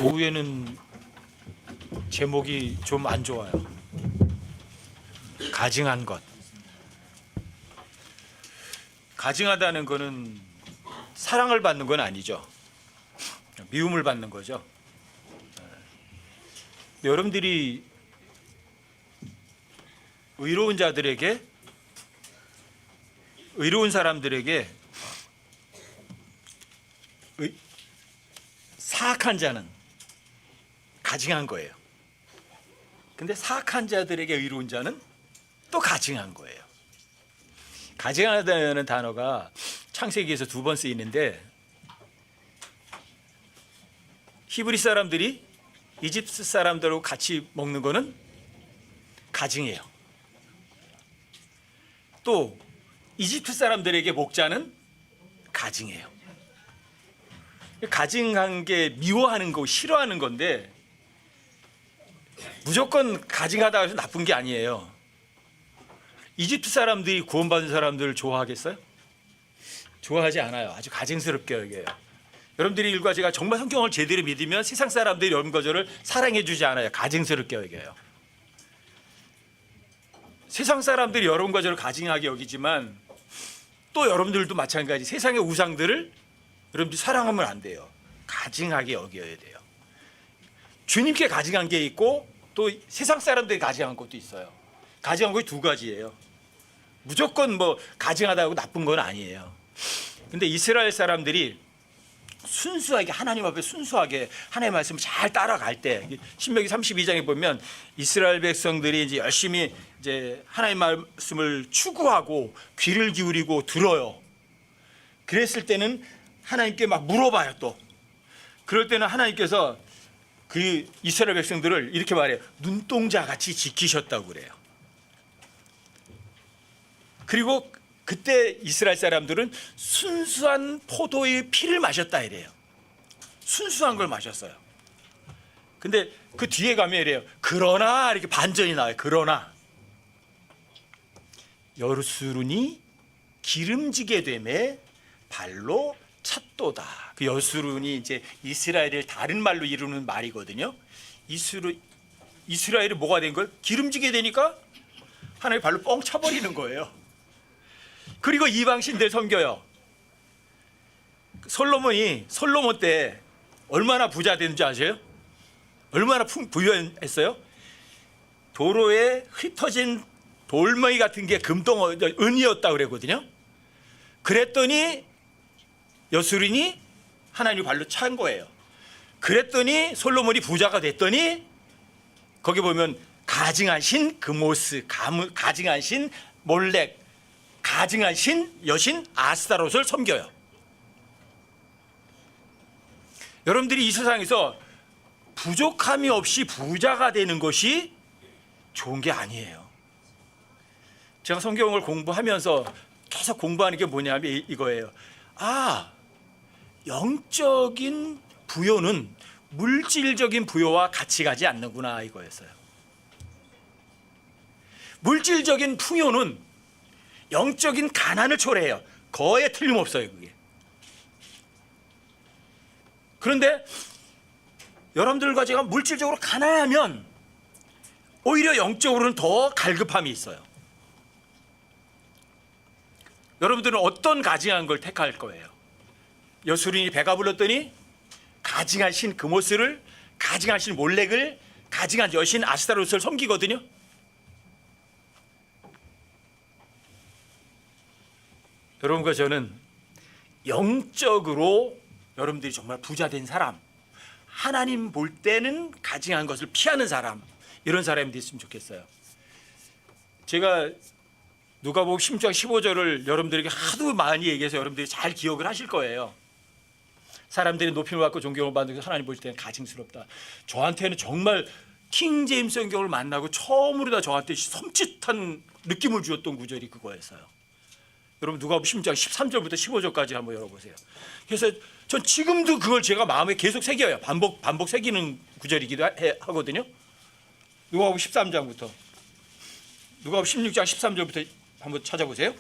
오후에는 제목이 좀 안 좋아요. 가증한 것. 가증하다는 거는 사랑을 받는 건 아니죠. 미움을 받는 거죠. 여러분들이 의로운 자들에게, 의로운 사람들에게 사악한 자는 가증한 거예요. 근데 사악한 자들에게 의로운 자는 또 가증한 거예요. 가증하다는 단어가 창세기에서 2번 쓰이는데, 히브리 사람들이 이집트 사람들하고 같이 먹는 거는 가증이에요. 또 이집트 사람들에게 목자는 가증이에요. 가증한 게 미워하는 거, 싫어하는 건데 무조건 가증하다 해서 나쁜 게 아니에요. 이집트 사람들이 구원받은 사람들을 좋아하겠어요? 좋아하지 않아요. 아주 가증스럽게 여겨요. 여러분들이 일과 제가 정말 성경을 제대로 믿으면 세상 사람들이 여러분 것을 사랑해 주지 않아요. 가증스럽게 여겨요. 세상 사람들이 여러분과 저를 가증하게 여기지만 또 여러분들도 마찬가지 세상의 우상들을 여러분들이 사랑하면 안 돼요. 가증하게 여겨야 돼요. 주님께 가증한 게 있고 또 세상 사람들이 가증한 것도 있어요. 가증한 것이 2가지예요. 무조건 뭐 가증하다고 나쁜 건 아니에요. 근데 이스라엘 사람들이 순수하게 하나님 앞에 순수하게 하나님의 말씀을 잘 따라갈 때, 신명기 32장에 보면 이스라엘 백성들이 이제 열심히 이제 하나님의 말씀을 추구하고 귀를 기울이고 들어요. 그랬을 때는 하나님께 막 물어봐요. 또 그럴 때는 하나님께서 그 이스라엘 백성들을 이렇게 말해요. 눈동자 같이 지키셨다고 그래요. 그리고 그때 이스라엘 사람들은 순수한 포도의 피를 마셨다 이래요. 순수한 걸 마셨어요. 근데 그 뒤에 가면 이래요. 그러나 이렇게 반전이 나와요. 그러나 여수룬이 기름지게 되매 발로 찼도다. 그 여수룬이 이제 이스라엘을 다른 말로 이루는 말이거든요. 이스라엘이 뭐가 된 거예요? 기름지게 되니까 하나님 발로 뻥 차버리는 거예요. 그리고 이방신들 섬겨요. 솔로몬 때 얼마나 부자 됐는지 아세요? 얼마나 부유했어요? 도로에 흩어진 돌멩이 같은 게 은이었다 그랬거든요. 그랬더니 여수린이 하나님 발로 찬 거예요. 그랬더니 솔로몬이 부자가 됐더니 거기 보면 가증한 신 그모스, 가증한 신 몰렉, 가증한 신 여신 아스타롯을 섬겨요. 여러분들이 이 세상에서 부족함이 없이 부자가 되는 것이 좋은 게 아니에요. 제가 성경을 공부하면서 계속 공부하는 게 뭐냐면 이거예요. 영적인 부요는 물질적인 부요와 같이 가지 않는구나 이거였어요. 물질적인 풍요는 영적인 가난을 초래해요. 거의 틀림없어요 그게. 그런데 여러분들과 제가 물질적으로 가난하면 오히려 영적으로는 더 갈급함이 있어요. 여러분들은 어떤 가증한 걸 택할 거예요? 여수린이 배가 불렀더니 가증한 신 그모스를, 가증한 신 몰렉을, 가증한 여신 아스타롯을 섬기거든요. 여러분과 저는 영적으로 여러분들이 정말 부자된 사람, 하나님 볼 때는 가증한 것을 피하는 사람, 이런 사람이 됐으면 좋겠어요. 제가 누가복음 10장 15절을 여러분들에게 하도 많이 얘기해서 여러분들이 잘 기억을 하실 거예요. 사람들이 높임을 받고 존경을 받는 게 하나님 볼 때는 가증스럽다. 저한테는 정말 킹 제임스 성경을 만나고 처음으로 다 저한테 섬찟한 느낌을 주었던 구절이 그거였어요. 여러분 누가복음 10장 13절부터 15절까지 한번 열어보세요. 그래서 전 지금도 그걸 제가 마음에 계속 새겨요. 반복 새기는 구절이기도 하거든요. 누가복음 13장부터 누가복음 16장 13절부터 한번 찾아보세요.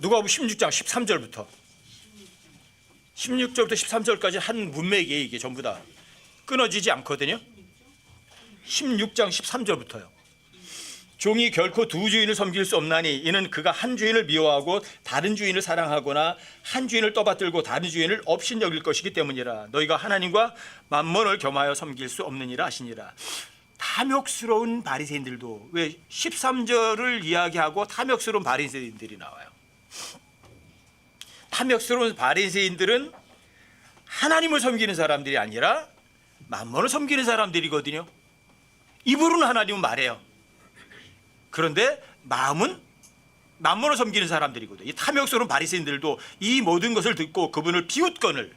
누가복음 16장 13절부터 16절부터 13절까지 한 문맥이 이게 전부 다 끊어지지 않거든요. 16장 13절부터요. 종이 결코 두 주인을 섬길 수 없나니 이는 그가 한 주인을 미워하고 다른 주인을 사랑하거나 한 주인을 떠받들고 다른 주인을 업신여길 것이기 때문이라. 너희가 하나님과 만몬을 겸하여 섬길 수 없느니라 하시니라. 탐욕스러운 바리새인들도, 왜 13절을 이야기하고 탐욕스러운 바리새인들이 나와요. 탐욕스러운 바리새인들은 하나님을 섬기는 사람들이 아니라 만몬을 섬기는 사람들이거든요. 입으로는 하나님은 말해요. 그런데 마음은 만몬을 섬기는 사람들이거든요. 이 탐욕스러운 바리새인들도 이 모든 것을 듣고 그분을 비웃거늘,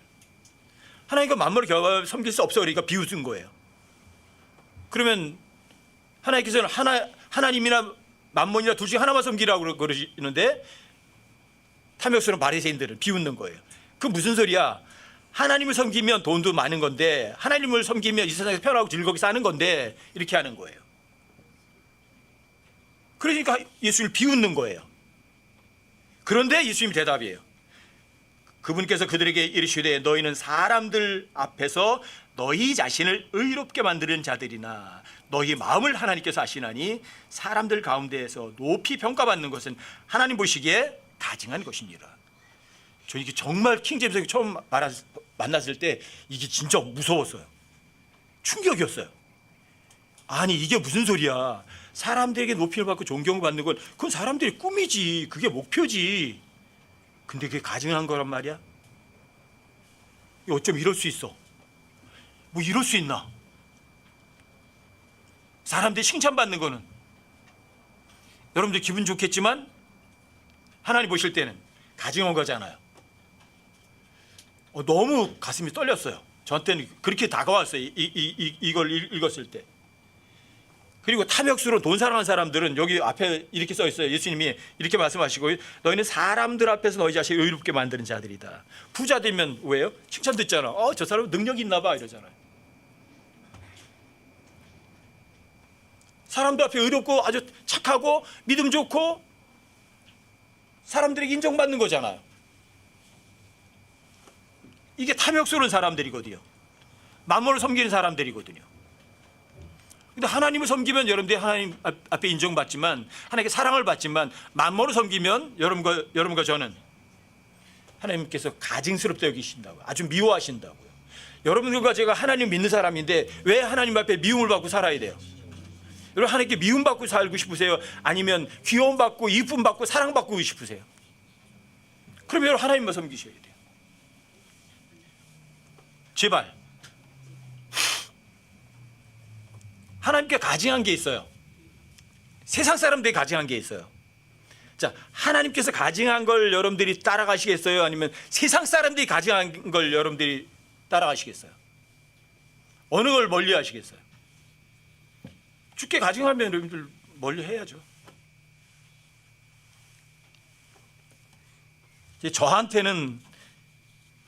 하나님과 만몬을 섬길 수 없어 그러니까 비웃은 거예요. 그러면 하나님께서는 하나님이나 만몬이나 둘 중에 하나만 섬기라고 그러시는데 탐욕스러운 바리새인들은 비웃는 거예요. 그 무슨 소리야? 하나님을 섬기면 돈도 많은 건데, 하나님을 섬기면 이 세상에서 편하고 즐겁게 사는 건데, 이렇게 하는 거예요. 그러니까 예수를 비웃는 거예요. 그런데 예수님 대답이에요. 그분께서 그들에게 이르시되 너희는 사람들 앞에서 너희 자신을 의롭게 만드는 자들이나 너희 마음을 하나님께서 아시나니 사람들 가운데에서 높이 평가받는 것은 하나님 보시기에 가증한 것이니라. 저 이게 정말 킹제임스 처음 만났을 때 이게 진짜 무서웠어요. 충격이었어요. 아니 이게 무슨 소리야? 사람들에게 높이를 받고 존경을 받는 건 그건 사람들의 꿈이지, 그게 목표지. 근데 그게 가증한 거란 말이야? 어쩜 이럴 수 있어? 뭐 이럴 수 있나? 사람들이 칭찬받는 거는 여러분들 기분 좋겠지만 하나님 보실 때는 가증한 거잖아요. 너무 가슴이 떨렸어요. 저한테는 그렇게 다가왔어요. 이걸 읽었을 때. 그리고 탐욕스러운 돈 사랑하는 사람들은 여기 앞에 이렇게 써 있어요. 예수님이 이렇게 말씀하시고 너희는 사람들 앞에서 너희 자신을 의롭게 만드는 자들이다. 부자되면 왜요? 칭찬 듣잖아. 저 사람 능력 있나 봐 이러잖아요. 사람들 앞에 의롭고 아주 착하고 믿음 좋고 사람들에게 인정받는 거잖아요. 이게 탐욕스러운 사람들이거든요. 만몬을 섬기는 사람들이거든요. 근데 하나님을 섬기면 여러분들이 하나님 앞에 인정받지만, 하나님께 사랑을 받지만, 만몬을 섬기면 여러분과 저는 하나님께서 가증스럽다 여기신다고, 아주 미워하신다고요. 여러분들과 제가 하나님 믿는 사람인데 왜 하나님 앞에 미움을 받고 살아야 돼요? 여러분 하나님께 미움받고 살고 싶으세요? 아니면 귀여움받고 이쁨받고 사랑받고 싶으세요? 그러면 여러분 하나님만 섬기셔야 돼요. 제발. 하나님께 가증한 게 있어요. 세상 사람들이 가증한 게 있어요. 자, 하나님께서 가증한 걸 여러분들이 따라가시겠어요? 아니면 세상 사람들이 가증한 걸 여러분들이 따라가시겠어요? 어느 걸 멀리 하시겠어요? 주께 가증하면 여러분들 멀리 해야죠. 저한테는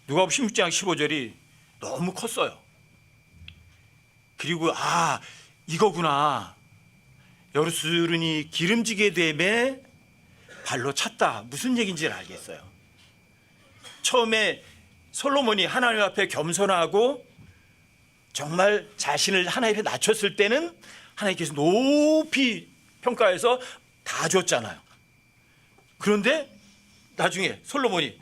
누가복음 16장 15절이 너무 컸어요. 그리고 이거구나. 여루스른이 기름지게 되매 발로 찼다. 무슨 얘기인지 알겠어요. 처음에 솔로몬이 하나님 앞에 겸손하고 정말 자신을 하나님 앞에 낮췄을 때는 하나님께서 높이 평가해서 다 줬잖아요. 그런데 나중에 솔로몬이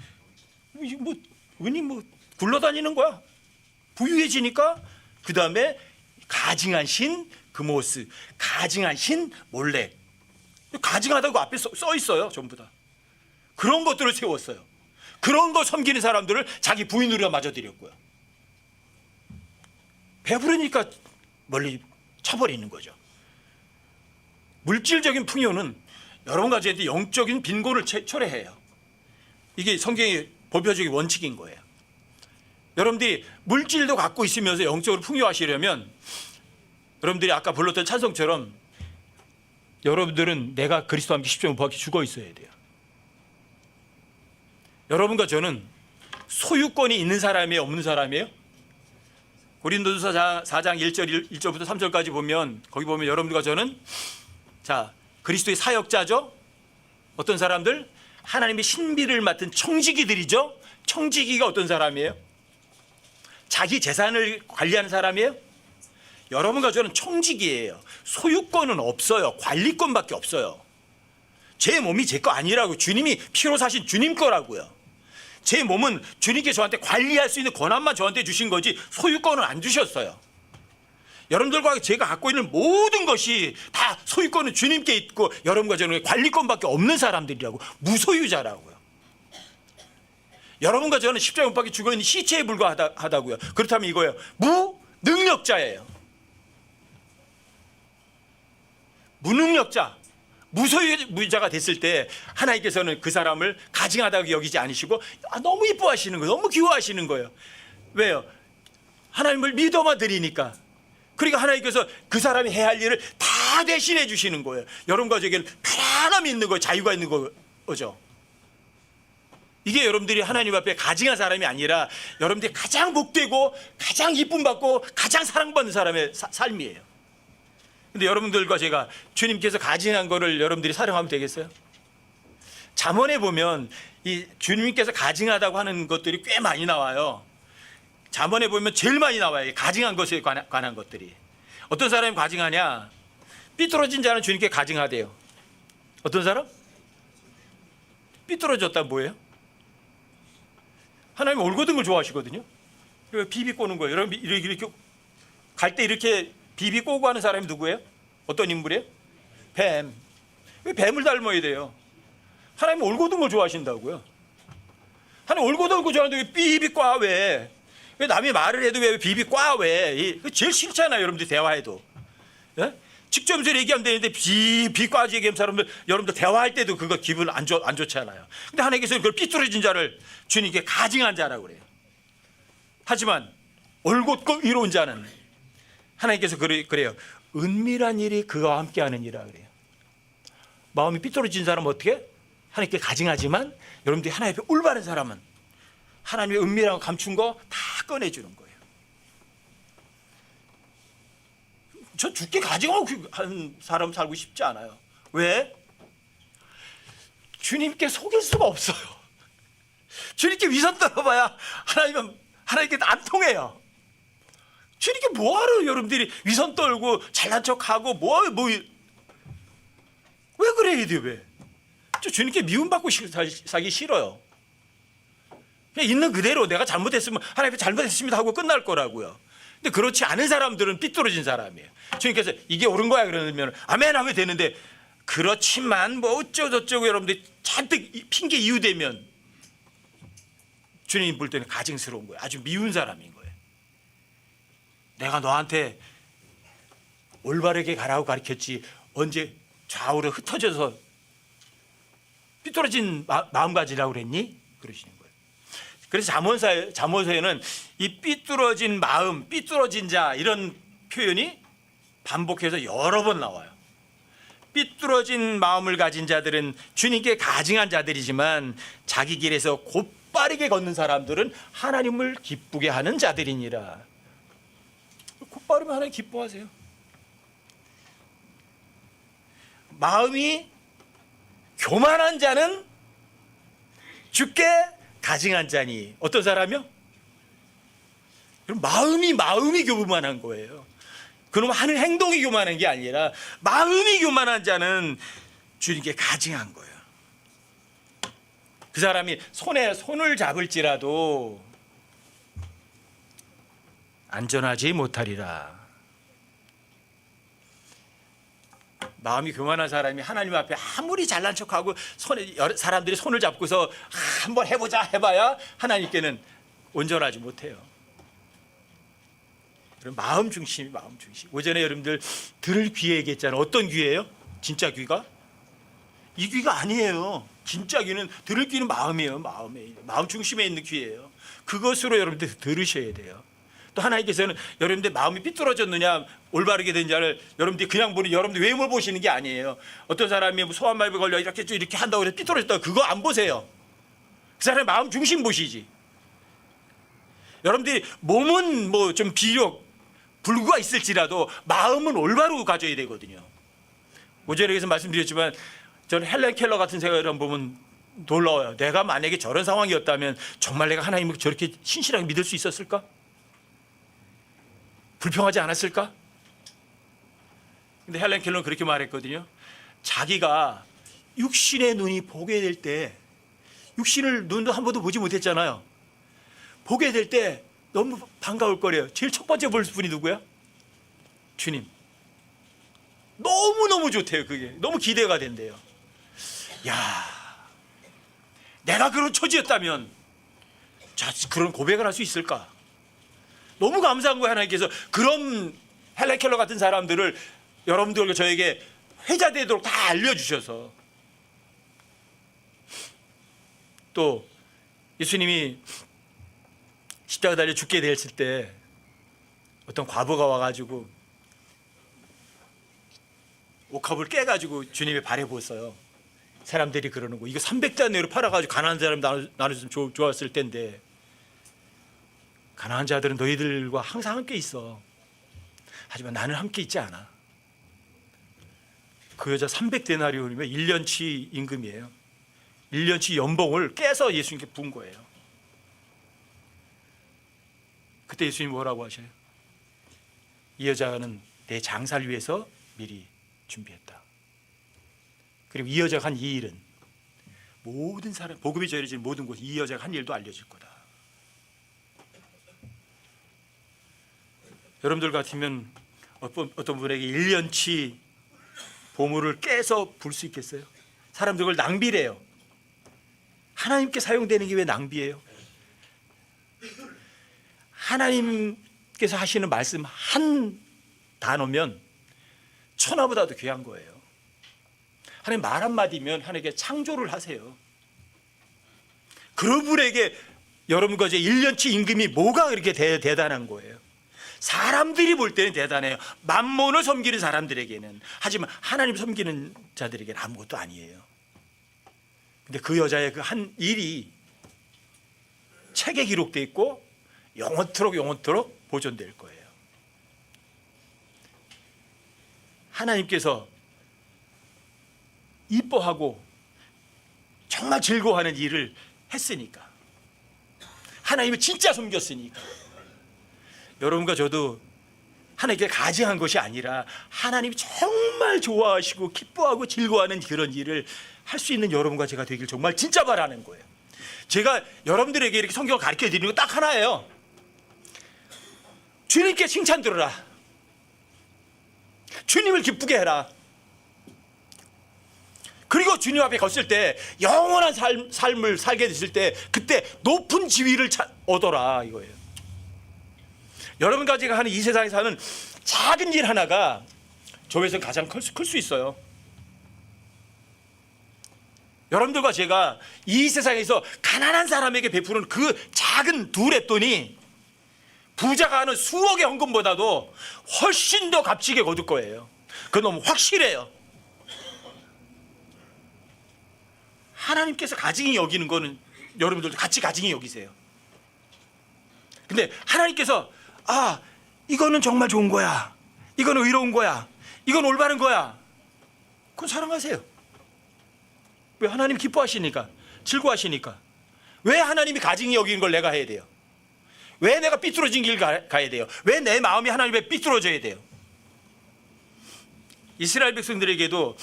굴러다니는 거야. 부유해지니까 그 다음에 가증한 신 그모스, 가증한 신 몰렉, 가증하다고 앞에 써 있어요. 전부 다 그런 것들을 세웠어요. 그런 거 섬기는 사람들을 자기 부인으로 맞아들였고요. 배부르니까 멀리 쳐버리는 거죠. 물질적인 풍요는 여러분 가지한테 영적인 빈곤을 초래해요. 이게 성경의 보편적인 원칙인 거예요. 여러분들이 물질도 갖고 있으면서 영적으로 풍요하시려면 여러분들이 아까 불렀던 찬송처럼 여러분들은 내가 그리스도와 함께 십자가에 못 박혀 죽어 있어야 돼요. 여러분과 저는 소유권이 있는 사람이에요, 없는 사람이에요? 고린도전서 4장 1절부터 3절까지 보면 거기 보면 여러분들과 저는 그리스도의 사역자죠. 어떤 사람들? 하나님의 신비를 맡은 청지기들이죠. 청지기가 어떤 사람이에요? 자기 재산을 관리하는 사람이에요? 여러분과 저는 청지기예요. 소유권은 없어요. 관리권밖에 없어요. 제 몸이 제 거 아니라고. 주님이 피로 사신 주님 거라고요. 제 몸은 주님께 저한테 관리할 수 있는 권한만 저한테 주신 거지 소유권은 안 주셨어요. 여러분들과 제가 갖고 있는 모든 것이 다 소유권은 주님께 있고 여러분과 저는 관리권밖에 없는 사람들이라고. 무소유자라고요. 여러분과 저는 십자가 못 박혀 죽어있는 시체에 불과하다고요. 그렇다면 이거예요. 무능력자예요. 무능력자, 무소유자가 됐을 때 하나님께서는 그 사람을 가증하다고 여기지 않으시고 너무 이뻐하시는 거예요. 너무 귀여워하시는 거예요. 왜요? 하나님을 믿어만 드리니까. 그러니까 하나님께서 그 사람이 해야 할 일을 다 대신해 주시는 거예요. 여러분과 저에게는 편안함이 있는 거예요. 자유가 있는 거죠. 이게 여러분들이 하나님 앞에 가증한 사람이 아니라 여러분들이 가장 복되고 가장 이쁨 받고 가장 사랑받는 사람의 삶이에요. 근데 여러분들과 제가 주님께서 가증한 거를 여러분들이 사랑하면 되겠어요? 잠언에 보면 이 주님께서 가증하다고 하는 것들이 꽤 많이 나와요. 잠언에 보면 제일 많이 나와요. 가증한 것에 관한 것들이. 어떤 사람이 가증하냐? 삐뚤어진 자는 주님께 가증하대요. 어떤 사람? 삐뚤어졌다 뭐예요? 하나님 올곧은 걸 좋아하시거든요. 비비 꼬는 거예요. 여러분 이렇게 갈 때 이렇게 비비 꼬고 하는 사람이 누구예요? 어떤 인물이에요? 뱀. 왜 뱀을 닮아야 돼요? 하나님 올곧은 걸 좋아하신다고요. 하나님 올곧은 걸 좋아하는데 왜 비비 꽈 왜? 왜 남이 말을 해도 왜 비비 꽈 왜? 제일 싫잖아요. 여러분들 대화해도. 예? 직점적으로 얘기하면 되는데 비과지 얘기하는 사람들 여러분들 대화할 때도 그거 기분 안 좋잖아요. 근데 하나님께서는 그걸 삐뚤어진 자를 주님께 가증한 자라고 그래요. 하지만 올곧고 이로운 자는 하나님께서 그래요. 은밀한 일이 그와 함께하느니라 그래요. 마음이 삐뚤어진 사람은 어떻게? 하나님께 가증하지만 여러분들이 하나님 앞에 올바른 사람은 하나님의 은밀하고 감춘 거 다 꺼내주는 거예요. 저 죽게 가증하고 한 사람 살고 싶지 않아요. 왜? 주님께 속일 수가 없어요. 주님께 위선 떨어봐야 하나님께 안 통해요. 주님께 뭐하러 여러분들이 위선 떨고 잘난 척하고 왜 그래야 돼요? 왜? 저 주님께 미움받고 살기 싫어요. 그냥 있는 그대로 내가 잘못했으면 하나님께 잘못했습니다 하고 끝날 거라고요. 근데 그렇지 않은 사람들은 삐뚤어진 사람이에요. 주님께서 이게 옳은 거야 그러면 아멘 하면 되는데 그렇지만 뭐 어쩌고저쩌고 여러분들이 잔뜩 핑계 이유 대면 주님 볼 때는 가증스러운 거예요. 아주 미운 사람인 거예요. 내가 너한테 올바르게 가라고 가르쳤지 언제 좌우로 흩어져서 삐뚤어진 마음 가지라고 그랬니? 그러시는 거예요. 그래서 잠언서에는 이 삐뚤어진 마음, 삐뚤어진 자 이런 표현이 반복해서 여러 번 나와요. 삐뚤어진 마음을 가진 자들은 주님께 가증한 자들이지만 자기 길에서 곧바르게 걷는 사람들은 하나님을 기쁘게 하는 자들이니라. 곧바르면 하나님 기뻐하세요. 마음이 교만한 자는 주께 가증한 자니. 어떤 사람이요? 그럼 마음이 교만한 거예요. 그럼 하는 행동이 교만한 게 아니라 마음이 교만한 자는 주님께 가증한 거예요. 그 사람이 손에 손을 잡을지라도 안전하지 못하리라. 마음이 교만한 사람이 하나님 앞에 아무리 잘난 척하고 사람들이 손을 잡고서 한번 해봐야 하나님께는 온전하지 못해요. 마음 중심이 마음 중심. 오전에 여러분들 들을 귀에 얘기했잖아요. 어떤 귀예요? 진짜 귀가? 이 귀가 아니에요. 진짜 귀는 들을 귀는 마음이에요. 마음 중심에 있는 귀예요. 그것으로 여러분들 들으셔야 돼요. 또 하나님께서는 여러분들 마음이 삐뚤어졌느냐 올바르게 된 자를 여러분들이 그냥 보는 여러분들 외모를 보시는 게 아니에요. 어떤 사람이 소아마비에 걸려 이렇게 한다고 해서 삐뚤어졌다 그거 안 보세요. 그 사람의 마음 중심 보시지. 여러분들이 몸은 뭐 좀 비록 불구가 있을지라도 마음은 올바르고 가져야 되거든요. 오전에 말씀드렸지만 저는 헬렌 켈러 같은 사람을 보면 놀라워요. 내가 만약에 저런 상황이었다면 정말 내가 하나님을 저렇게 신실하게 믿을 수 있었을까? 불평하지 않았을까? 근데 헬렌 켈러는 그렇게 말했거든요. 자기가 육신의 눈이 보게 될 때, 육신을 눈도 한 번도 보지 못했잖아요. 보게 될 때 너무 반가울 거래요. 제일 첫 번째 볼 분이 누구야? 주님. 너무너무 좋대요. 그게 너무 기대가 된대요. 야, 내가 그런 처지였다면 그런 고백을 할 수 있을까? 너무 감사한 거예요. 하나님께서 그런 헬렌 켈러 같은 사람들을 여러분들과 저에게 회자되도록 다 알려주셔서, 또 예수님이 십자가 달려 죽게 됐을 때 어떤 과부가 와가지고 옥합을 깨가지고 주님의 발에 부었어요. 사람들이 그러는 거, 이거 300다네로 팔아가지고 가난한 사람 나눠줬으면 좋았을 텐데, 가난한 자들은 너희들과 항상 함께 있어. 하지만 나는 함께 있지 않아. 그 여자 300데나리온이면 1년치 임금이에요. 1년치 연봉을 깨서 예수님께 부은 거예요. 그때 예수님이 뭐라고 하셔요? 이 여자는 내 장사를 위해서 미리 준비했다. 그리고 이 여자가 한 이 일은 모든 사람, 복음이 전해진 모든 곳, 이 여자가 한 일도 알려질 거다. 여러분들 같으면 어떤 분에게 1년치 보물을 깨서 불 수 있겠어요? 사람들 그걸 낭비래요. 하나님께 사용되는 게 왜 낭비예요? 하나님께서 하시는 말씀 한 단어면 천하보다도 귀한 거예요. 하나님 말 한마디면 하나님께 창조를 하세요. 그런 분에게 여러분과 제 1년치 임금이 뭐가 그렇게 대단한 거예요? 사람들이 볼 때는 대단해요. 만몬을 섬기는 사람들에게는. 하지만 하나님 섬기는 자들에게는 아무것도 아니에요. 근데 그 여자의 그 한 일이 책에 기록되어 있고 영원토록 보존될 거예요. 하나님께서 이뻐하고 정말 즐거워하는 일을 했으니까, 하나님을 진짜 섬겼으니까. 여러분과 저도 하나님께 가증한 것이 아니라 하나님이 정말 좋아하시고 기뻐하고 즐거워하는 그런 일을 할 수 있는 여러분과 제가 되길 정말 진짜 바라는 거예요. 제가 여러분들에게 이렇게 성경을 가르쳐 드리는 거 딱 하나예요. 주님께 칭찬 들어라. 주님을 기쁘게 해라. 그리고 주님 앞에 걷을 때 영원한 삶을 살게 됐을 때 그때 높은 지위를 얻어라, 이거예요. 여러분과 제가 하는 이 세상에서 하는 작은 일 하나가 조회에서 가장 클 수 있어요. 여러분들과 제가 이 세상에서 가난한 사람에게 베푸는 그 작은 두 렛돈이 부자가 하는 수억의 헌금보다도 훨씬 더 값지게 거둘 거예요. 그건 너무 확실해요. 하나님께서 가증히 여기는 거는 여러분들도 같이 가증히 여기세요. 근데 하나님께서 이거는 정말 좋은 거야, 이건 의로운 거야, 이건 올바른 거야, 그건 사랑하세요. 왜? 하나님 기뻐하시니까, 즐거워하시니까. 왜 하나님이 가증히 여기는 걸 내가 해야 돼요? 왜 내가 삐뚤어진 길 가야 돼요? 왜 내 마음이 하나님에 삐뚤어져야 돼요? 이스라엘 백성들에게도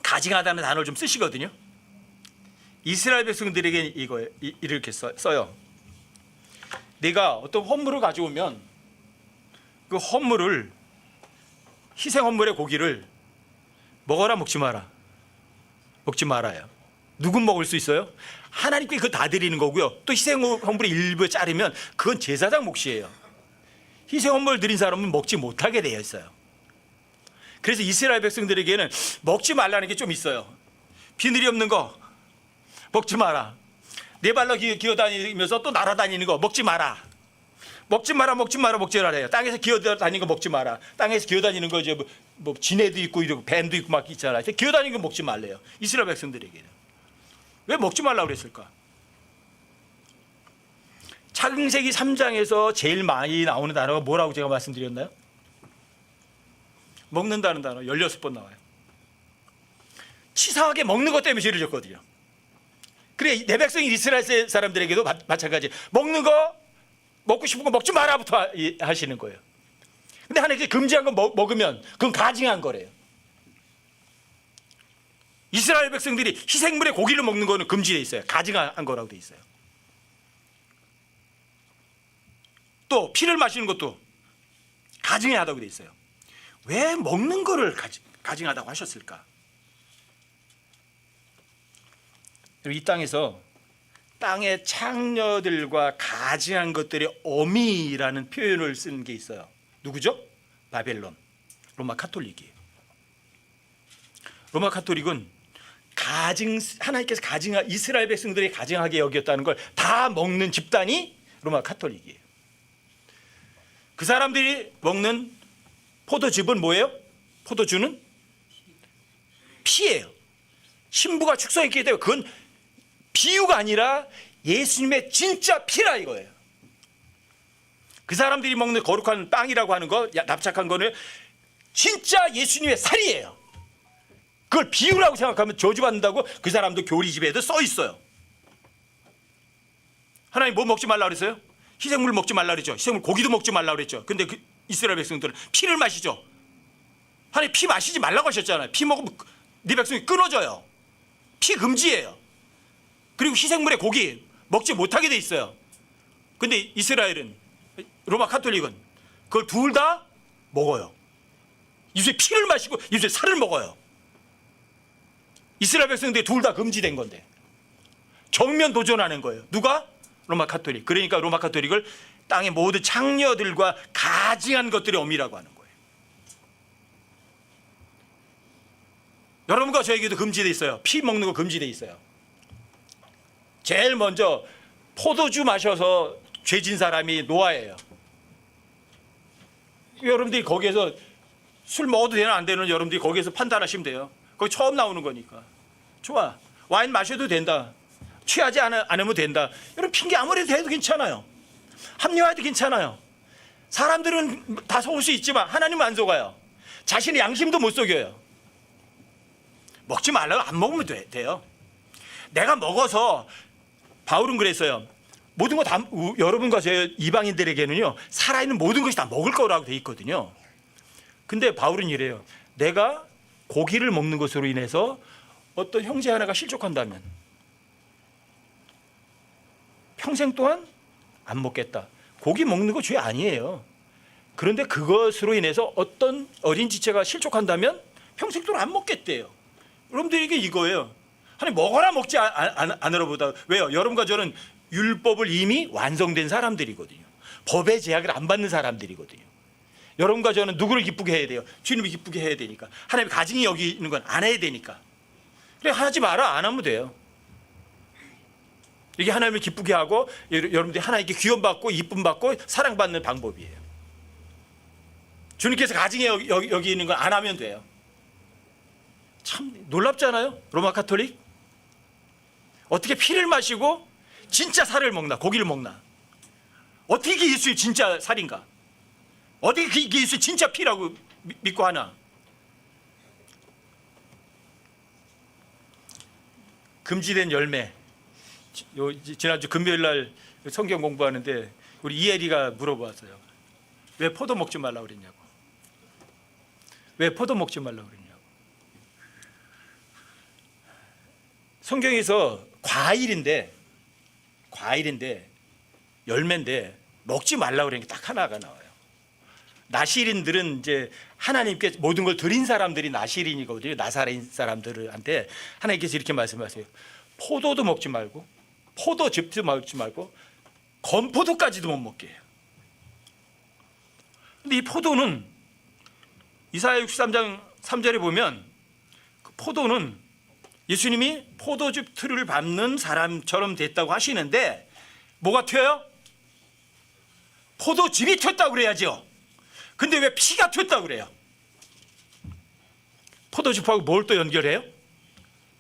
가증하다는 단어를 좀 쓰시거든요. 이스라엘 백성들에게 이렇게 써요. 내가 어떤 헌물을 가져오면 그 헌물을, 희생 헌물의 고기를 먹어라 먹지 마라? 먹지 말아요. 누군 먹을 수 있어요? 하나님께 그거 다 드리는 거고요. 또 희생 헌물의 일부 자르면 그건 제사장 몫이에요. 희생 헌물 드린 사람은 먹지 못하게 되어 있어요. 그래서 이스라엘 백성들에게는 먹지 말라는 게 좀 있어요. 비늘이 없는 거 먹지 마라. 네 발로 기어다니면서 또 날아다니는 거 먹지 마라. 먹지 마라, 먹지 마라, 먹지 말아요. 땅에서 기어다니는 거 먹지 마라. 땅에서 기어다니는 거 이제 뭐 지네도 있고 이러고 뱀도 있고 막 있잖아요. 기어다니는 거 먹지 말래요. 이스라엘 백성들에게는. 왜 먹지 말라고 그랬을까? 창세기 3장에서 제일 많이 나오는 단어가 뭐라고 제가 말씀드렸나요? 먹는다는 단어 16번 나와요. 치사하게 먹는 것 때문에 죄를 졌거든요. 그래, 내 백성 이스라엘 사람들에게도 마찬가지. 먹는 거, 먹고 싶은 거 먹지 마라부터 하시는 거예요. 근데 하나님께서 금지한 거 먹으면 그건 가증한 거래요. 이스라엘 백성들이 희생물의 고기를 먹는 거는 금지되어 있어요. 가증한 거라고 되어 있어요. 또 피를 마시는 것도 가증하다고 되어 있어요. 왜 먹는 거를 가증하다고 하셨을까? 이 땅에서 땅의 창녀들과 가증한 것들의 어미라는 표현을 쓰는 게 있어요. 누구죠? 바벨론, 로마 카톨릭이에요. 로마 카톨릭은 하나님께서 이스라엘 백성들이 가증하게 여겼다는 걸 다 먹는 집단이 로마 카톨릭이에요. 그 사람들이 먹는 포도즙은 뭐예요? 포도주는 피예요. 신부가 축성했기 때문에 그건 비유가 아니라 예수님의 진짜 피라 이거예요. 그 사람들이 먹는 거룩한 빵이라고 하는 거, 납작한 거는 진짜 예수님의 살이에요. 그걸 비유라고 생각하면 저주받는다고 그 사람도 교리집에도 써 있어요. 하나님 뭐 먹지 말라 그랬어요? 희생물 먹지 말라 그랬죠. 희생물 고기도 먹지 말라 그랬죠. 근데 그 이스라엘 백성들은 피를 마시죠. 하나님 피 마시지 말라고 하셨잖아요. 피 먹으면 네 백성이 끊어져요. 피 금지예요. 그리고 희생물의 고기 먹지 못하게 돼 있어요. 근데 이스라엘은, 로마 카톨릭은 그걸 둘 다 먹어요. 예수의 피를 마시고 예수의 살을 먹어요. 이스라엘 백성들이 둘 다 금지된 건데 정면 도전하는 거예요. 누가? 로마 카톨릭. 그러니까 로마 카톨릭을 땅의 모든 창녀들과 가증한 것들의 어미라고 하는 거예요. 여러분과 저에게도 금지되어 있어요. 피 먹는 거 금지되어 있어요. 제일 먼저 포도주 마셔서 죄진 사람이 노아예요. 여러분들이 거기에서 술 먹어도 되나 안 되는 여러분들이 거기에서 판단하시면 돼요. 거기 처음 나오는 거니까. 좋아, 와인 마셔도 된다, 취하지 않으면 된다, 이런 핑계 아무리 대도 괜찮아요. 합리화해도 괜찮아요. 사람들은 다 속을 수 있지만 하나님은 안 속아요. 자신의 양심도 못 속여요. 먹지 말라고 안 먹으면 돼요. 내가 먹어서, 바울은 그랬어요. 모든 거 다, 여러분과 제 이방인들에게는요 살아있는 모든 것이 다 먹을 거라고 돼 있거든요. 근데 바울은 이래요. 내가 고기를 먹는 것으로 인해서 어떤 형제 하나가 실족한다면 평생 동안 안 먹겠다. 고기 먹는 거 죄 아니에요. 그런데 그것으로 인해서 어떤 어린 지체가 실족한다면 평생 동안 안 먹겠대요. 여러분들에게 이거예요. 아니 먹어라 먹지 않으라 보다. 왜요? 여러분과 저는 율법을 이미 완성된 사람들이거든요. 법의 제약을 안 받는 사람들이거든요. 여러분과 저는 누구를 기쁘게 해야 돼요? 주님을 기쁘게 해야 되니까. 하나님의 가증이 여기 있는 건 안 해야 되니까. 그래, 하지 마라. 안 하면 돼요. 이게 하나님을 기쁘게 하고 여러분들이 하나님께 귀여움받고 이쁨받고 사랑받는 방법이에요. 주님께서 가증에 여기 있는 건 안 하면 돼요. 참 놀랍잖아요. 로마 카톨릭 어떻게 피를 마시고 진짜 살을 먹나, 고기를 먹나? 어떻게 이게 예수의 진짜 살인가? 어떻게 이게 예수의 진짜 피라고 믿고 하나? 금지된 열매. 지난주 금요일 날 성경 공부하는데 우리 이혜리가 물어봤어요. 왜 포도 먹지 말라고 그랬냐고. 왜 포도 먹지 말라고 그랬냐고. 성경에서 과일인데 열매인데 먹지 말라고 그러는 게 딱 하나가 나와요. 나시린들은 이제 하나님께 모든 걸 드린 사람들이 나시린이거든요. 나사렛 사람들한테 하나님께서 이렇게 말씀하세요. 포도도 먹지 말고 포도즙도 먹지 말고 건포도까지도 못 먹게 해요. 근데 이 포도는 이사야 63장 3절에 보면 그 포도는 예수님이 포도즙 틀을 밟는 사람처럼 됐다고 하시는데 뭐가 튀어요? 포도즙이 튀었다고 그래야죠. 근데 왜 피가 튀었다고 그래요? 포도즙하고 뭘 또 연결해요?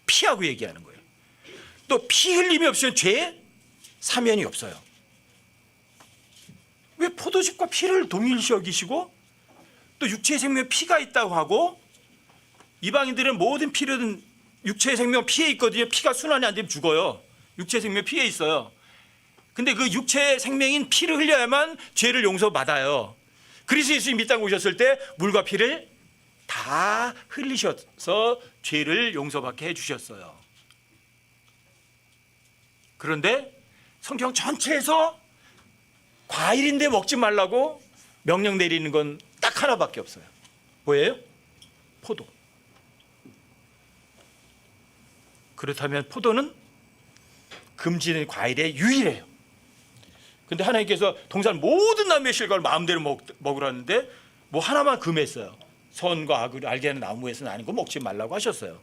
피하고 얘기하는 거예요. 또 피 흘림이 없으면 죄 사면이 없어요. 왜 포도즙과 피를 동일시 여기시고 또 육체의 생명에 피가 있다고 하고, 이방인들은 모든 피는 육체의 생명 피에 있거든요. 피가 순환이 안 되면 죽어요. 육체 생명 피에 있어요. 근데 그 육체 생명인 피를 흘려야만 죄를 용서받아요. 그래서 예수님이 이 땅에 오셨을 때 물과 피를 다 흘리셔서 죄를 용서받게 해주셨어요. 그런데 성경 전체에서 과일인데 먹지 말라고 명령 내리는 건 딱 하나밖에 없어요. 뭐예요? 포도. 그렇다면 포도는 금지된 과일의 유일해요. 근데 하나님께서 동산 모든 나무의 실과를 마음대로 먹으라는데 뭐 하나만 금했어요. 선과 악을 알게 하는 나무에서는 아닌 거 먹지 말라고 하셨어요.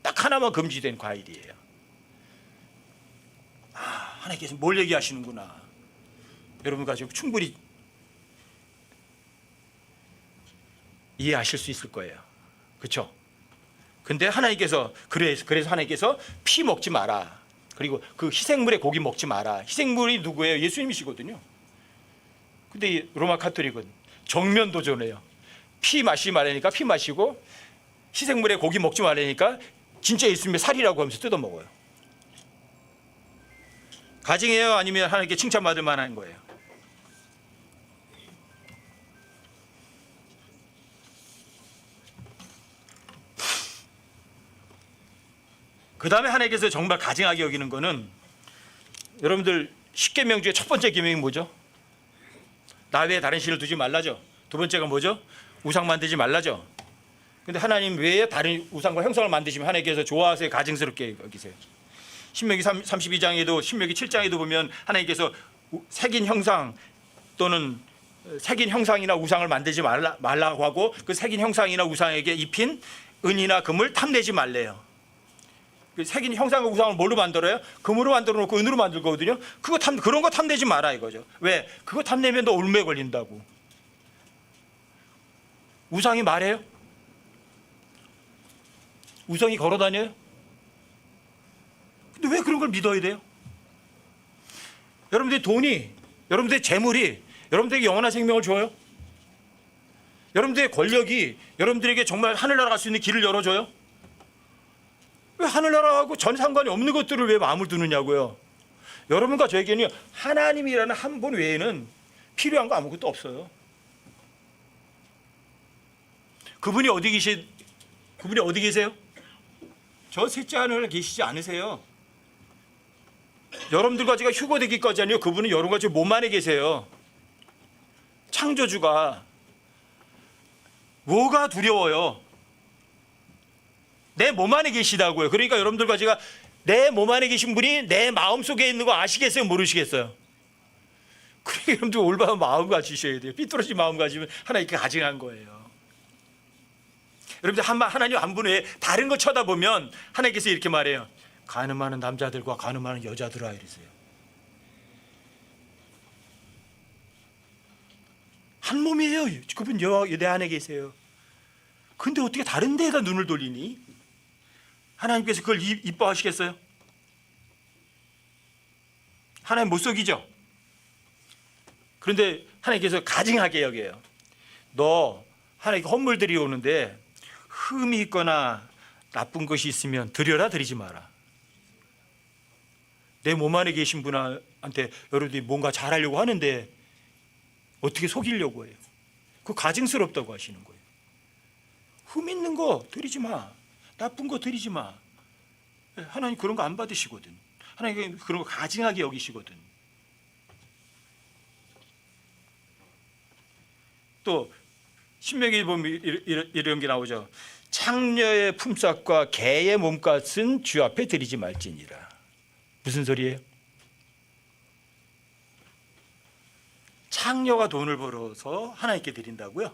딱 하나만 금지된 과일이에요. 하나님께서 뭘 얘기하시는구나. 여러분 가지고 충분히 이해하실 수 있을 거예요. 그렇죠? 근데 하나님께서 그래서 하나님께서 피 먹지 마라. 그리고 그 희생물의 고기 먹지 마라. 희생물이 누구예요? 예수님이시거든요. 근데 로마 카톨릭은 정면 도전해요. 피 마시지 말라니까 피 마시고 희생물의 고기 먹지 말라니까 진짜 예수님의 살이라고 하면서 뜯어 먹어요. 가증이에요? 아니면 하나님께 칭찬받을 만한 거예요? 그 다음에 하나님께서 정말 가증하게 여기는 거는 여러분들 10계명 중에 첫 번째 계명이 뭐죠? 나 외에 다른 신을 두지 말라죠. 두 번째가 뭐죠? 우상 만들지 말라죠. 근데 하나님 외에 다른 우상과 형상을 만드시면 하나님께서 좋아하세요? 가증스럽게 여기세요? 신명기 32장에도 신명기 7장에도 보면 하나님께서 새긴 형상 또는 새긴 형상이나 우상을 만들지 말라고 하고 그 새긴 형상이나 우상에게 입힌 은이나 금을 탐내지 말래요. 새긴 형상과 우상을 뭘로 만들어요? 금으로 만들어 놓고 은으로 만들거든요. 그런 거 탐내지 마라 이거죠. 왜? 그거 탐내면 너 올무에 걸린다고. 우상이 말해요? 우상이 걸어 다녀요? 근데 왜 그런 걸 믿어야 돼요? 여러분들의 돈이, 여러분들의 재물이 여러분들에게 영원한 생명을 줘요? 여러분들의 권력이 여러분들에게 정말 하늘나라 갈 수 있는 길을 열어줘요? 왜 하늘나라하고 전 상관이 없는 것들을 왜 마음을 두느냐고요. 여러분과 저에게는 하나님이라는 한 분 외에는 필요한 거 아무것도 없어요. 그분이 어디 계세요? 저 셋째 하늘에 계시지 않으세요. 여러분들과 제가 휴거되기까지 아니요. 그분은 여러분과 제 몸 안에 계세요. 창조주가 뭐가 두려워요? 내 몸 안에 계시다고요. 그러니까 여러분들과 제가 내 몸 안에 계신 분이 내 마음 속에 있는 거 아시겠어요? 모르시겠어요? 그러니까 여러분들 올바른 마음 가지셔야 돼요. 삐뚤어진 마음 가지면 하나님께 가증한 거예요. 여러분들 하나님 한 분 외에 다른 거 쳐다보면 하나님께서 이렇게 말해요. 가늠하는 남자들과 가늠하는 여자들아 이러세요. 한 몸이에요. 그분 내 안에 계세요. 근데 어떻게 다른 데에다 눈을 돌리니? 하나님께서 그걸 이뻐하시겠어요? 하나님 못 속이죠? 그런데 하나님께서 가증하게 여겨요. 너 하나님께 헌물 드리러 오는데 흠이 있거나 나쁜 것이 있으면 드려라 드리지 마라. 내 몸 안에 계신 분한테 여러분들이 뭔가 잘하려고 하는데 어떻게 속이려고 해요? 그거 가증스럽다고 하시는 거예요. 흠 있는 거 드리지 마. 나쁜 거 드리지 마. 하나님 그런 거 안 받으시거든. 하나님 그런 거 가증하게 여기시거든. 또 신명기에 보면 이런 게 나오죠. 창녀의 품삯과 개의 몸값은 주 앞에 드리지 말지니라. 무슨 소리예요? 창녀가 돈을 벌어서 하나님께 드린다고요?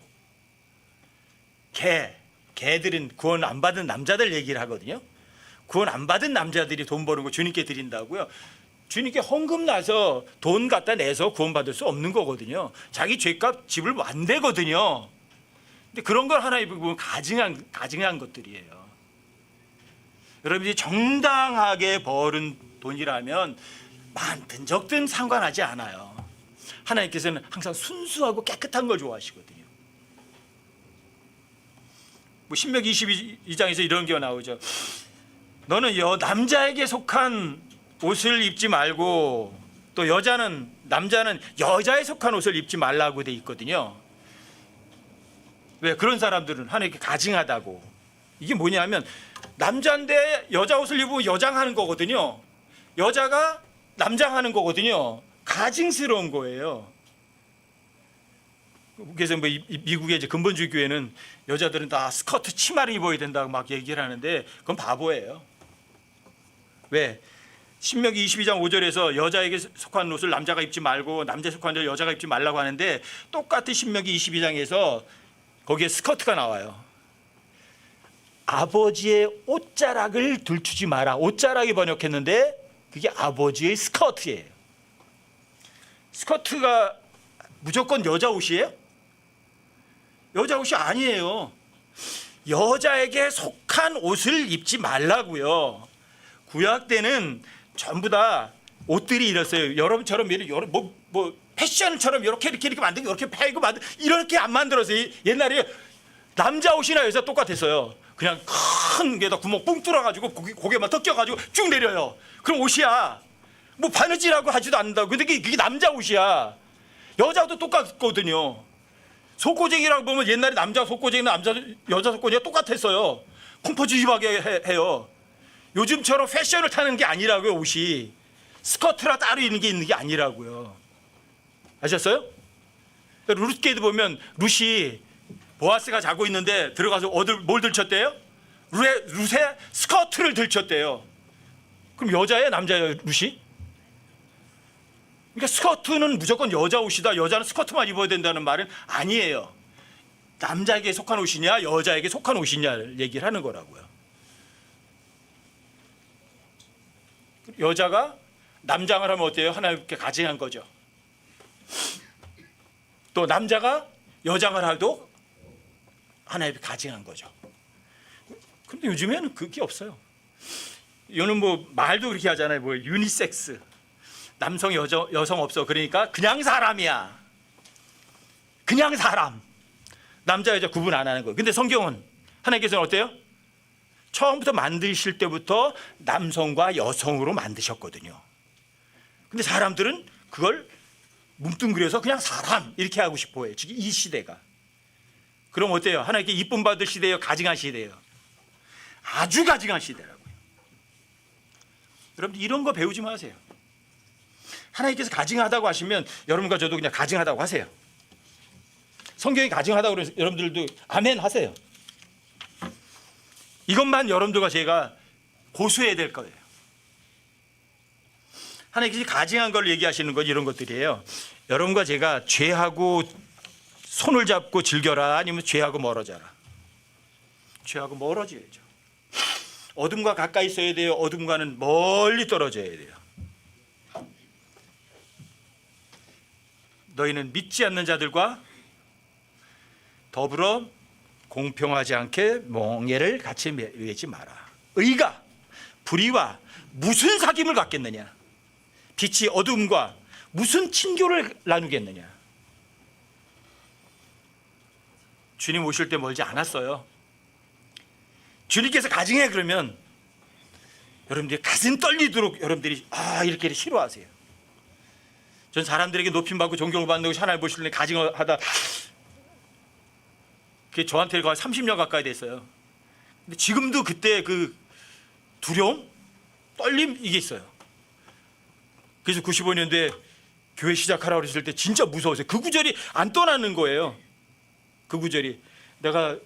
개들은 구원 안 받은 남자들 얘기를 하거든요. 구원 안 받은 남자들이 돈 버는 거 주님께 드린다고요? 주님께 헌금 나서 돈 갖다 내서 구원받을 수 없는 거거든요. 자기 죄값 집을 안 되거든요. 근데 그런 걸 하나님 보면 가증한 것들이에요. 여러분이 정당하게 벌은 돈이라면 많든 적든 상관하지 않아요. 하나님께서는 항상 순수하고 깨끗한 걸 좋아하시거든요. 신명기 22장에서 이런 게 나오죠. 너는 남자에게 속한 옷을 입지 말고 또 남자는 여자에 속한 옷을 입지 말라고 돼 있거든요. 왜? 그런 사람들은 하나님께 가증하다고. 이게 뭐냐면 남자인데 여자 옷을 입으면 여장하는 거거든요. 여자가 남장하는 거거든요. 가증스러운 거예요. 그래서 뭐 미국의 이제 근본주의 교회는 여자들은 다 스커트 치마를 입어야 된다고 막 얘기를 하는데 그건 바보예요. 왜? 신명기 22장 5절에서 여자에게 속한 옷을 남자가 입지 말고 남자에 속한 옷을 여자가 입지 말라고 하는데 똑같은 신명기 22장에서 거기에 스커트가 나와요. 아버지의 옷자락을 들추지 마라. 옷자락이 번역했는데 그게 아버지의 스커트예요. 스커트가 무조건 여자 옷이에요? 여자 옷이 아니에요. 여자에게 속한 옷을 입지 말라고요. 구약 때는 전부 다 옷들이 이랬어요. 여러분처럼 패션처럼 이렇게 만들고 이렇게 팔고 만들 이렇게 안 만들어서 옛날에 남자 옷이나 여자 똑같았어요. 그냥 큰 게다 구멍 뿡 뚫어가지고 고개만 턱 껴가지고 쭉 내려요. 그럼 옷이야. 뭐 바느질하고 하지도 않는다고. 근데 그게 남자 옷이야. 여자도 똑같거든요. 속고쟁이라고 보면 옛날에 남자 속고쟁이나 여자 속고쟁이가 똑같았어요. 콩퍼주입하게 해요. 요즘처럼 패션을 타는 게 아니라고요. 옷이 스커트라 따로 있는 게 아니라고요. 아셨어요? 룻게도 보면 룻이 보아스가 자고 있는데 들어가서 뭘 들쳤대요? 룻에 스커트를 들쳤대요. 그럼 여자예요? 남자예요? 룻이? 그러니까 스커트는 무조건 여자 옷이다. 여자는 스커트만 입어야 된다는 말은 아니에요. 남자에게 속한 옷이냐 여자에게 속한 옷이냐를 얘기를 하는 거라고요. 여자가 남장을 하면 어때요? 하나님께 가증한 거죠. 또 남자가 여장을 해도 하나님께 가증한 거죠. 근데 요즘에는 그게 없어요. 이거는 뭐 말도 그렇게 하잖아요. 뭐 유니섹스. 남성 여성 없어. 그러니까 그냥 사람이야. 그냥 사람. 남자 여자 구분 안 하는 거예요. 근데 성경은 하나님께서는 어때요? 처음부터 만드실 때부터 남성과 여성으로 만드셨거든요. 근데 사람들은 그걸 뭉뚱그려서 그냥 사람 이렇게 하고 싶어 해요. 지금 이 시대가. 그럼 어때요? 하나님께 이쁨 받을 시대예요? 가증한 시대예요? 아주 가증한 시대라고요. 여러분들 이런 거 배우지 마세요. 하나님께서 가증하다고 하시면 여러분과 저도 그냥 가증하다고 하세요. 성경이 가증하다고 그래서 여러분들도 아멘 하세요. 이것만 여러분들과 제가 고수해야 될 거예요. 하나님께서 가증한 걸 얘기하시는 건 이런 것들이에요. 여러분과 제가 죄하고 손을 잡고 즐겨라 아니면 죄하고 멀어져라. 죄하고 멀어져야죠. 어둠과 가까이 있어야 돼요. 어둠과는 멀리 떨어져야 돼요. 너희는 믿지 않는 자들과 더불어 공평하지 않게 멍에를 같이 매지 마라. 의가 불의와 무슨 사귐을 갖겠느냐? 빛이 어둠과 무슨 친교를 나누겠느냐? 주님 오실 때 멀지 않았어요. 주님께서 가증해 그러면 여러분들이 가슴 떨리도록 여러분들이 이렇게 싫어하세요. 전 사람들에게 높임받고 존경을 받는 하나님 보실 때 가증하다 그게 저한테 거의 30년 가까이 됐어요. 근데 지금도 그때 그 두려움, 떨림 이게 있어요. 그래서 95년도에 교회 시작하라고 그랬을 때 진짜 무서웠어요. 그 구절이 안 떠나는 거예요. 그 구절이 내가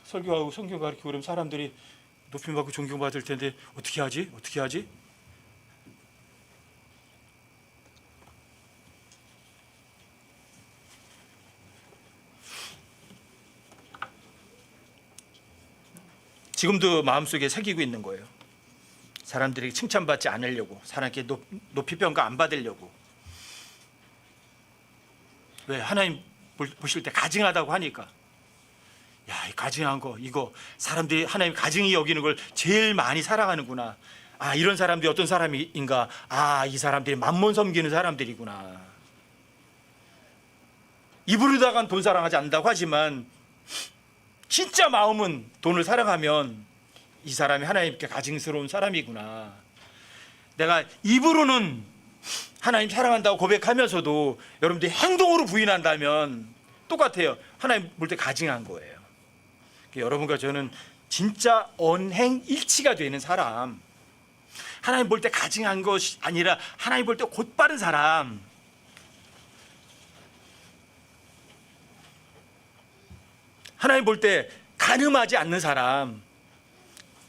설교하고 성경 가르치고 그러면 사람들이 높임받고 존경받을 텐데 어떻게 하지? 어떻게 하지? 지금도 마음속에 새기고 있는 거예요. 사람들에게 칭찬받지 않으려고, 사람에게 높이 평가 안 받으려고. 왜? 하나님 보실 때 가증하다고 하니까. 야, 이 가증한 거 이거 사람들이 하나님 가증히 여기는 걸 제일 많이 사랑하는구나. 이런 사람들이 어떤 사람인가. 이 사람들이 만몬 섬기는 사람들이구나. 입으로다간 돈 사랑하지 않는다고 하지만 진짜 마음은 돈을 사랑하면 이 사람이 하나님께 가증스러운 사람이구나. 내가 입으로는 하나님 사랑한다고 고백하면서도 여러분들이 행동으로 부인한다면 똑같아요. 하나님 볼 때 가증한 거예요. 여러분과 저는 진짜 언행일치가 되는 사람, 하나님 볼 때 가증한 것이 아니라 하나님 볼 때 곧바른 사람, 하나님 볼 때 간음하지 않는 사람,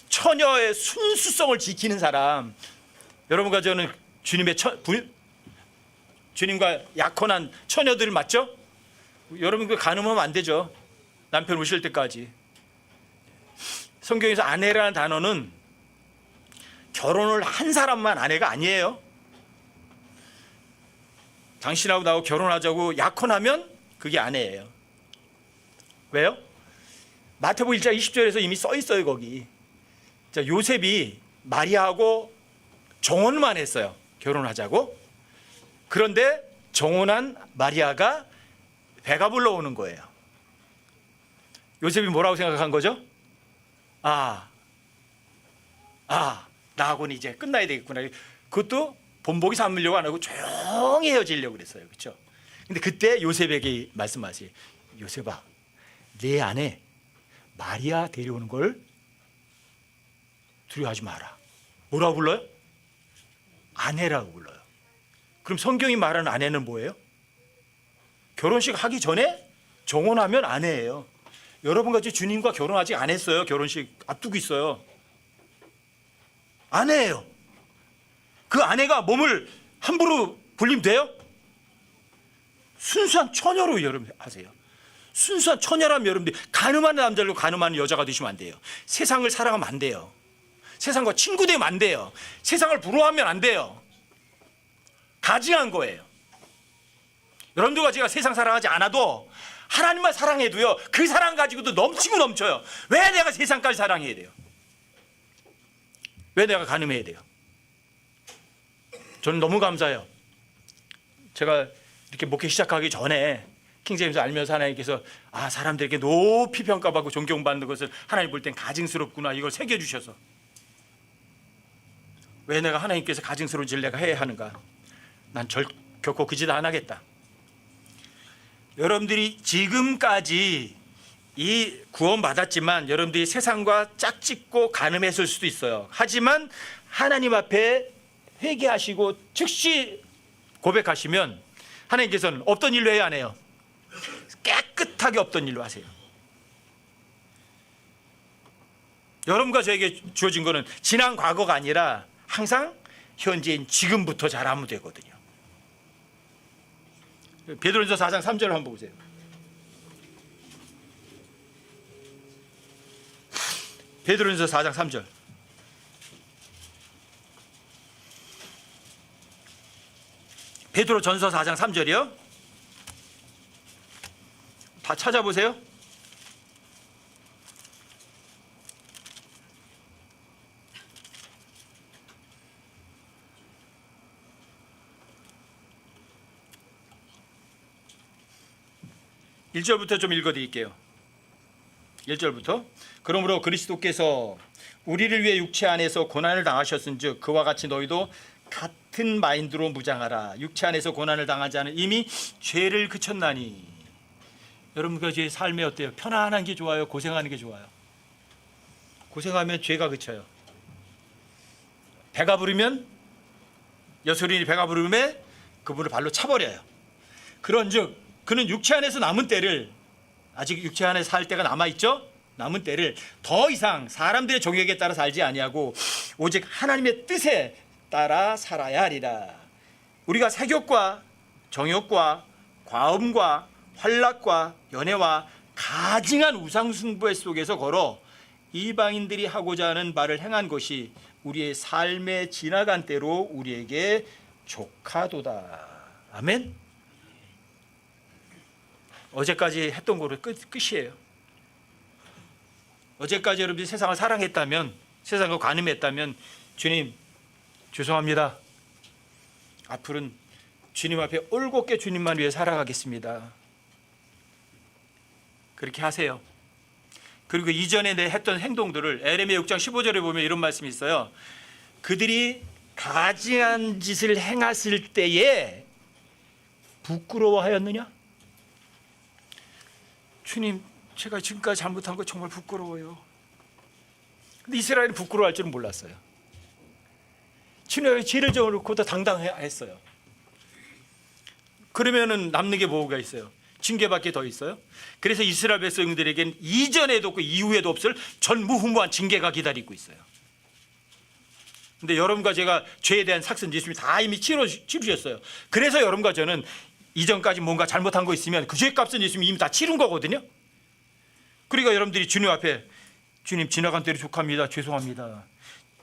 처녀의 순수성을 지키는 사람. 여러분과 저는 주님과 약혼한 처녀들 맞죠? 여러분 그 간음하면 안 되죠. 남편 오실 때까지. 성경에서 아내라는 단어는 결혼을 한 사람만 아내가 아니에요. 당신하고 나하고 결혼하자고 약혼하면 그게 아내예요. 왜요? 마태복음 1장 20절에서 이미 써 있어요. 거기 자, 요셉이 마리아하고 정혼만 했어요. 결혼하자고. 그런데 정혼한 마리아가 배가 불러오는 거예요. 요셉이 뭐라고 생각한 거죠? 나하고는 이제 끝나야 되겠구나. 그것도 본보기 삼으려고 안 하고 조용히 헤어지려고 그랬어요. 그렇죠? 근데 그때 요셉에게 말씀하세요. 요셉아, 내 아내 마리아 데려오는 걸 두려워하지 마라. 뭐라고 불러요? 아내라고 불러요. 그럼 성경이 말하는 아내는 뭐예요? 결혼식 하기 전에 정혼하면 아내예요. 여러분 같이 주님과 결혼 아직 안 했어요. 결혼식 앞두고 있어요. 아내예요. 그 아내가 몸을 함부로 불리면 돼요? 순수한 처녀로 여러분 하세요. 순수한 처녀라면 여러분들이 간음하는 남자로 간음하는 여자가 되시면 안 돼요. 세상을 사랑하면 안 돼요. 세상과 친구 되면 안 돼요. 세상을 부러워하면 안 돼요. 가증한 거예요. 여러분들과 제가 세상 사랑하지 않아도 하나님만 사랑해도요, 그 사랑 가지고도 넘치고 넘쳐요. 왜 내가 세상까지 사랑해야 돼요? 왜 내가 간음해야 돼요? 저는 너무 감사해요. 제가 이렇게 목회 시작하기 전에 킹제임스 알면서 하나님께서 사람들에게 높이 평가받고 존경받는 것을 하나님 볼 땐 가증스럽구나, 이걸 새겨주셔서. 왜 내가 하나님께서 가증스러운 짓을 내가 해야 하는가? 난 결코 그 짓 안 하겠다. 여러분들이 지금까지 이 구원 받았지만 여러분들이 세상과 짝짓고 간음했을 수도 있어요. 하지만 하나님 앞에 회개하시고 즉시 고백하시면 하나님께서는 없던 일로 해야 안 해요. 깨끗하게 없던 일로 하세요. 여러분과 저에게 주어진 거는 지난 과거가 아니라 항상 현재인 지금부터 잘하면 되거든요. 베드로전서 4장 3절을 한번 보세요. 베드로전서 4장 3절. 베드로전서 4장 3절이요. 다 찾아보세요. 일 절부터 좀 읽어드릴게요. 1절부터. 그러므로 그리스도께서 우리를 위해 육체 안에서 고난을 당하셨은즉 그와 같이 너희도 같은 마인드로 무장하라. 육체 안에서 고난을 당하지 않은 이미 죄를 그쳤나니. 여러분 그 제 삶에 어때요? 편안한 게 좋아요? 고생하는 게 좋아요? 고생하면 죄가 그쳐요. 배가 부르면 여소린이 배가 부르면 그분을 발로 차버려요. 그런즉 그는 육체 안에서 남은 때를, 아직 육체 안에 살 때가 남아있죠? 남은 때를 더 이상 사람들의 종에게 따라 살지 아니하고 오직 하나님의 뜻에 따라 살아야 하리라. 우리가 색욕과 정욕과 과음과 환락과 연애와 가증한 우상숭배 속에서 걸어 이방인들이 하고자 하는 바를 행한 것이 우리의 삶의 지나간 때로 우리에게 족하도다. 아멘. 어제까지 했던 거로 끝이에요. 어제까지 여러분들이 세상을 사랑했다면, 세상과 간음했다면 주님 죄송합니다. 앞으로는 주님 앞에 올곧게 주님만 위해 살아가겠습니다. 그렇게 하세요. 그리고 이전에 내 했던 행동들을 에레미야 6장 15절에 보면 이런 말씀이 있어요. 그들이 가증한 짓을 행했을 때에 부끄러워하였느냐? 주님, 제가 지금까지 잘못한 거 정말 부끄러워요. 근데 이스라엘은 부끄러워할 줄은 몰랐어요. 주님의 죄를 져놓고 더 당당했어요. 그러면은 남는 게 뭐가 있어요? 징계밖에 더 있어요? 그래서 이스라엘 백성들에겐 이전에도 없고 이후에도 없을 전무후무한 징계가 기다리고 있어요. 근데 여러분과 제가 죄에 대한 삭선 예수님이 다 이미 치르셨어요. 그래서 여러분과 저는 이전까지 뭔가 잘못한 거 있으면 그 죄값은 예수님이 이미 다 치른 거거든요. 그러니까 여러분들이 주님 앞에 주님 지나간 대로 족합니다. 죄송합니다.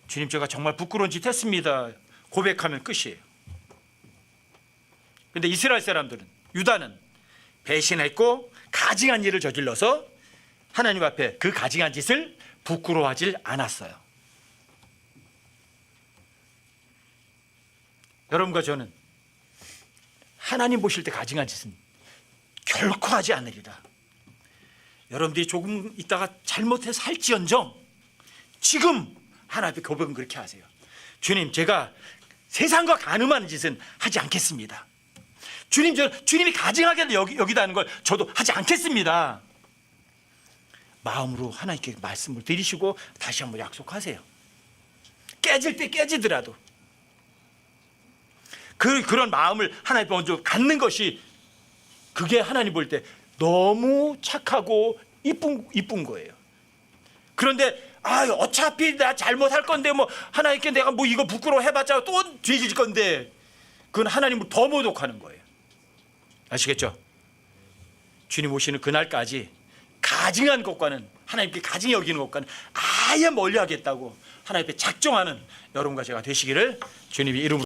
주님 제가 정말 부끄러운 짓 했습니다. 고백하면 끝이에요. 근데 이스라엘 사람들은, 유다는 배신했고 가증한 일을 저질러서 하나님 앞에 그 가증한 짓을 부끄러워하질 않았어요. 여러분과 저는 하나님 보실 때 가증한 짓은 결코 하지 않으리라. 여러분들이 조금 있다가 잘못해서 할지언정 지금 하나님 앞에 고백은 그렇게 하세요. 주님, 제가 세상과 간음하는 짓은 하지 않겠습니다. 주님, 주님이 가증하게 여기다는 걸 저도 하지 않겠습니다. 마음으로 하나님께 말씀을 드리시고 다시 한번 약속하세요. 깨질 때 깨지더라도 그런 마음을 하나님 먼저 갖는 것이, 그게 하나님 볼 때 너무 착하고 이쁜 거예요. 그런데 어차피 나 잘못할 건데 뭐 하나님께 내가 뭐 이거 부끄러워 해봤자 또 뒤질 건데, 그건 하나님을 더 모독하는 거예요. 아시겠죠? 주님 오시는 그날까지 가증한 것과는, 하나님께 가증히 여기는 것과는 아예 멀리 하겠다고 하나님 앞에 작정하는 여러분과 제가 되시기를 주님의 이름으로